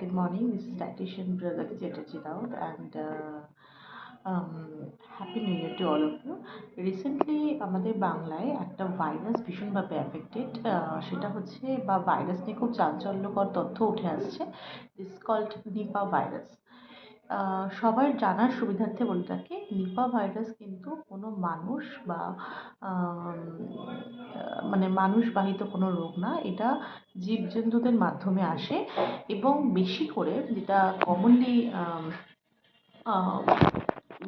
good morning. This is dietitian Pragati Chatterjee Raut and happy new year to all of you. Recently আমাদের বাংলায় একটা virus ভীষণভাবে affected, সেটা হচ্ছে বা ভাইরাস নিয়ে খুব চাঞ্চল্যকর তথ্য উঠে আসছে। This called Nipah virus. সবার জানার সুবিধার্থে বলে থাকি, নিপা ভাইরাস কিন্তু কোনো মানুষ বা মানে মানুষবাহিত কোনো রোগ না, এটা জীবজন্তুদের মাধ্যমে আসে এবং বেশি করে যেটা কমনলি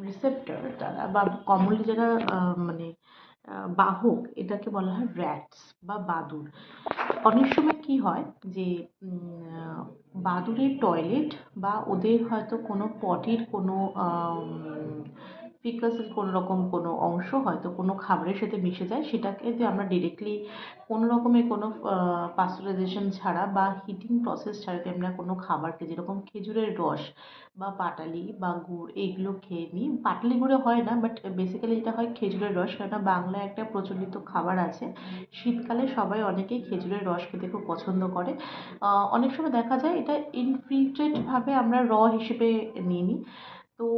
রিসেপ্টর তারা বা কমনলি যারা মানে বাহক, এটাকে বলা হয় র্যাটস বা বাদুড়। অনেক সময় কি হয় যে বাদুড়ের টয়লেট বা ওদের হয়তো কোনো পটির কোনো ফিকাসের কোনো রকম কোনো অংশ হয়তো কোনো খাবারের সাথে মিশে যায়, সেটাকে যে আমরা ডিরেক্টলি কোনো রকমের কোনো পাস্টারাইজেশন ছাড়া বা হিটিং প্রসেস ছাড়া যে আমরা কোনো খাবারকে, যেরকম খেজুরের রস বা পাটালি বা গুড় এইগুলো খেয়ে নিই। পাটালি গুঁড়ো হয় না, বাট বেসিক্যালি যেটা হয় খেজুরের রস, কেননা বাংলায় একটা প্রচলিত খাবার আছে, শীতকালে সবাই অনেকেই খেজুরের রস খেতে খুব পছন্দ করে। অনেক সময় দেখা যায় এটা ইনফিল্ট্রেটভাবে আমরা হিসেবে নিয়ে নিই। তো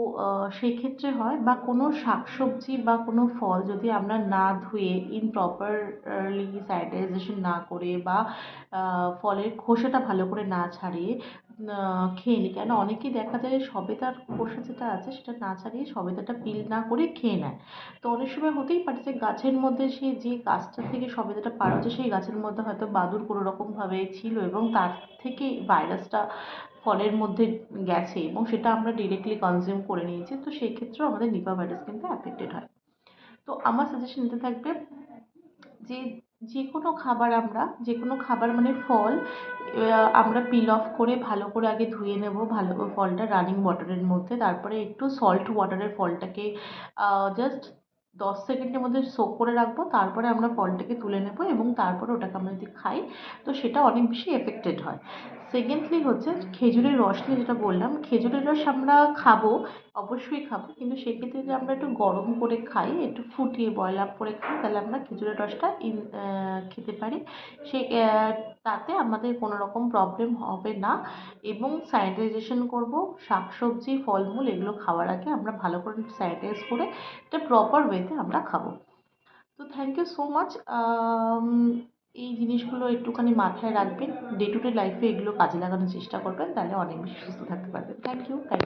সেক্ষেত্রে হয়, বা কোনো শাকসবজি বা কোনো ফল যদি আমরা না ধুয়ে ইমপ্রপারলি স্যানিটাইজেশন না করে বা ফলের খোসাটা ভালো করে না ছাড়িয়ে খেয়ে নিই, কেন অনেকেই দেখা যায় সবেদার খোসা যেটা আছে সেটা না ছাড়িয়ে সবেদাটা পিল না করে খেয়ে নেয়। তো অনেক সময় হতেই পারে যে গাছের মধ্যে যে গাছটা থেকে সবেদাটা পাড়া হচ্ছে সেই গাছের মধ্যে হয়তো বাদুড় কোনো রকমভাবে ছিল এবং তার থেকে ভাইরাসটা ফলের মধ্যে গেছে এবং সেটা আমরা ডিরেক্টলি কনজিউম করে নিয়েছি। তো সেই ক্ষেত্রেও আমাদের নিপা ভাইরাস কিন্তু অ্যাফেক্টেড হয়। তো আমার সাজেশন এটা থাকবে যে যে কোনো খাবার মানে ফল আমরা পিল অফ করে ভালো করে আগে ধুয়ে নেব, ভালো করে ফলটা রানিং ওয়াটারের মধ্যে, তারপরে একটু সল্ট ওয়াটারের ফলটাকে জাস্ট 10 সেকেন্ডের মধ্যে সোক করে রাখবো, তারপরে আমরা ফলটাকে তুলে নেব এবং তারপরে ওটাকে আমরা যদি খাই তো সেটা অনেক বেশি এফেক্টেড হয়। সেকেন্ডলি হচ্ছে খেজুরের রস নিয়ে যেটা বললাম, খেজুরের রস আমরা খাবো, অবশ্যই খাবো, কিন্তু সেক্ষেত্রে যদি আমরা একটু গরম করে খাই, একটু ফুটিয়ে বয়েল আপ করে খাই, তাহলে আমরা খেজুরের রসটা খেতে পারি। সে তাতে আমাদের কোনো রকম প্রবলেম হবে না এবং স্যানিটাইজেশন করব। শাকসবজি ফলমূল এগুলো খাওয়ার আগে আমরা ভালো করে স্যানিটাইজ করে এটা প্রপার ওয়েতে আমরা খাবো। তো থ্যাংক ইউ সো মাচ। এই জিনিসগুলো একটুখানি মাথায় রাখবেন, ডে টু ডে লাইফে এগুলো কাজে লাগানোর চেষ্টা করবেন, তাহলে অনেক বেশি সুস্থ থাকতে পারবেন। Thank you for